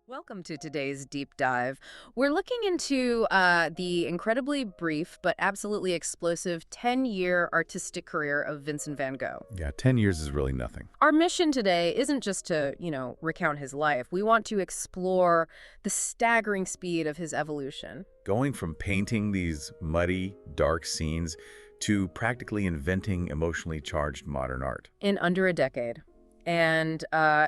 Welcome to today's deep dive. We're looking into the incredibly brief but absolutely explosive 10-year artistic career of Vincent van Gogh. Yeah, 10 years is really nothing. Our mission today isn't just to, recount his life. We want to explore the staggering speed of his evolution. Going from painting these muddy, dark scenes to practically inventing emotionally charged modern art. In under a decade. And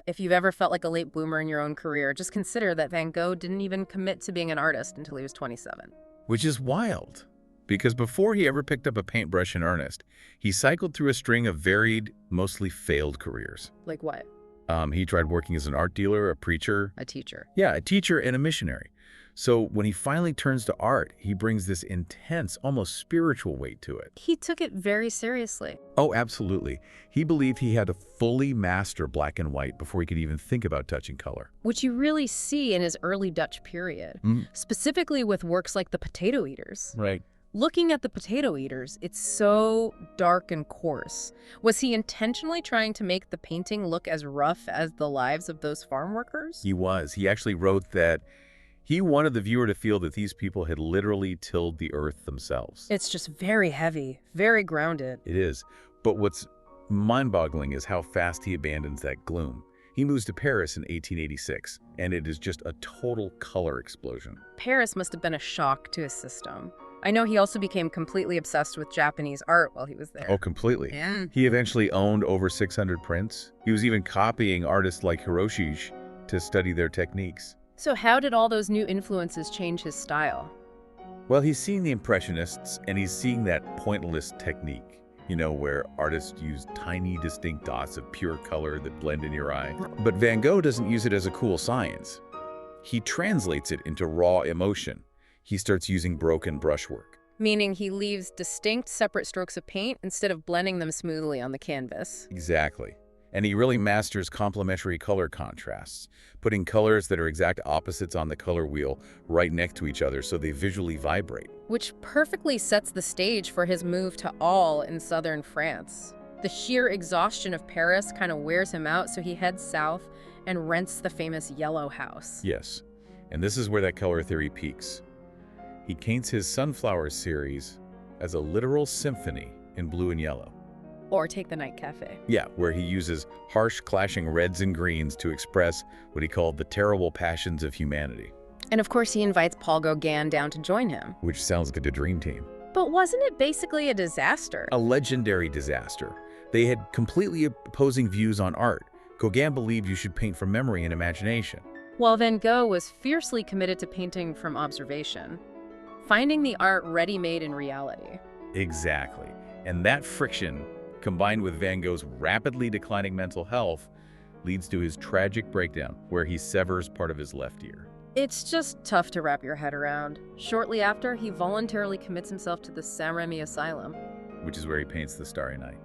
if you've ever felt like a late bloomer in your own career, just consider that Van Gogh didn't even commit to being an artist until he was 27. Which is wild, because before he ever picked up a paintbrush in earnest, he cycled through a string of varied, mostly failed careers. Like what? He tried working as an art dealer, a preacher. A teacher. Yeah, a teacher and a missionary. So when he finally turns to art, he brings this intense, almost spiritual weight to it. He took it very seriously. Oh, absolutely. He believed he had to fully master black and white before he could even think about touching color. Which you really see in his early Dutch period, specifically with works like The Potato Eaters. Right. Looking at The Potato Eaters, it's so dark and coarse. Was he intentionally trying to make the painting look as rough as the lives of those farm workers? He was. He actually wrote that he wanted the viewer to feel that these people had literally tilled the earth themselves. It's just very heavy, very grounded. It is. But what's mind-boggling is how fast he abandons that gloom. He moves to Paris in 1886, and it is just a total color explosion. Paris must have been a shock to his system. I know he also became completely obsessed with Japanese art while he was there. Oh, completely. Yeah. He eventually owned over 600 prints. He was even copying artists like Hiroshi to study their techniques. So how did all those new influences change his style? Well, he's seeing the Impressionists, and he's seeing that pointless technique, where artists use tiny, distinct dots of pure color that blend in your eye. But Van Gogh doesn't use it as a cool science. He translates it into raw emotion. He starts using broken brushwork. Meaning he leaves distinct, separate strokes of paint instead of blending them smoothly on the canvas. Exactly. And he really masters complementary color contrasts, putting colors that are exact opposites on the color wheel right next to each other so they visually vibrate. Which perfectly sets the stage for his move to Arles in southern France. The sheer exhaustion of Paris kind of wears him out, so he heads south and rents the famous Yellow House. Yes, and this is where that color theory peaks. He paints his Sunflower series as a literal symphony in blue and yellow. Or take the Night Cafe. Yeah, where he uses harsh, clashing reds and greens to express what he called the terrible passions of humanity. And of course he invites Paul Gauguin down to join him. Which sounds like a dream team. But wasn't it basically a disaster? A legendary disaster. They had completely opposing views on art. Gauguin believed you should paint from memory and imagination. While Van Gogh was fiercely committed to painting from observation, finding the art ready-made in reality. Exactly. And that friction, combined with Van Gogh's rapidly declining mental health, leads to his tragic breakdown, where he severs part of his left ear. It's just tough to wrap your head around. Shortly after, he voluntarily commits himself to the Saint-Remy asylum. Which is where he paints the Starry Night.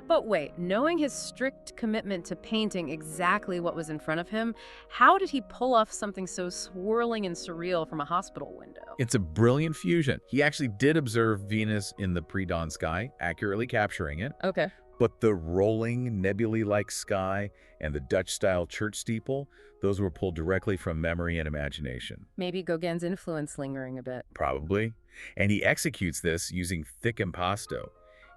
But wait, knowing his strict commitment to painting exactly what was in front of him, how did he pull off something so swirling and surreal from a hospital window? It's a brilliant fusion. He actually did observe Venus in the pre-dawn sky, accurately capturing it. Okay. But the rolling, nebulae-like sky and the Dutch-style church steeple, those were pulled directly from memory and imagination. Maybe Gauguin's influence lingering a bit. Probably. And he executes this using thick impasto.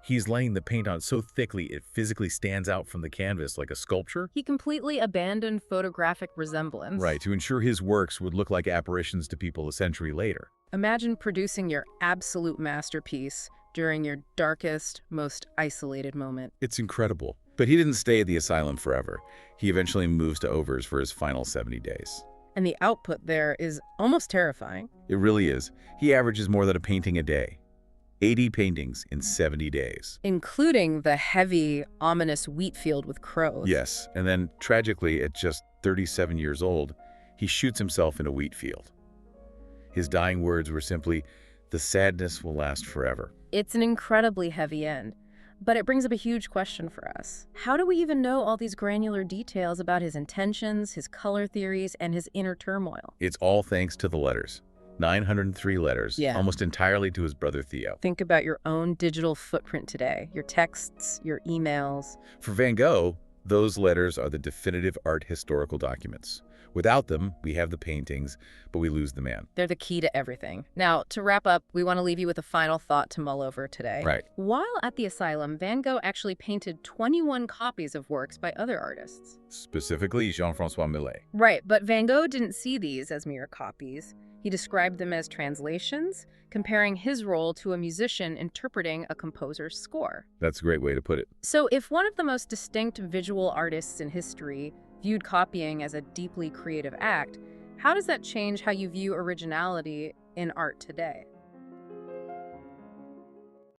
He's laying the paint on so thickly it physically stands out from the canvas like a sculpture. He completely abandoned photographic resemblance. Right, to ensure his works would look like apparitions to people a century later. Imagine producing your absolute masterpiece during your darkest, most isolated moment. It's incredible. But he didn't stay at the asylum forever. He eventually moves to Overs for his final 70 days. And the output there is almost terrifying. It really is. He averages more than a painting a day. 80 paintings in 70 days. Including the heavy, ominous wheat field with crows. Yes, and then tragically, at just 37 years old, he shoots himself in a wheat field. His dying words were simply, "The sadness will last forever." It's an incredibly heavy end, but it brings up a huge question for us. How do we even know all these granular details about his intentions, his color theories, and his inner turmoil? It's all thanks to the letters. 903 letters, Yeah. almost entirely to his brother Theo. Think about your own digital footprint today, your texts, your emails. For Van Gogh, Those letters are the definitive art historical documents. Without them, we have the paintings, but we lose the man. They're the key to everything. Now, to wrap up, we want to leave you with a final thought to mull over today. Right. While at the asylum, Van Gogh actually painted 21 copies of works by other artists. Specifically, Jean-François Millet. Right, but Van Gogh didn't see these as mere copies. He described them as translations, comparing his role to a musician interpreting a composer's score. That's a great way to put it. So if one of the most distinct visual artists in history viewed copying as a deeply creative act, how does that change how you view originality in art today?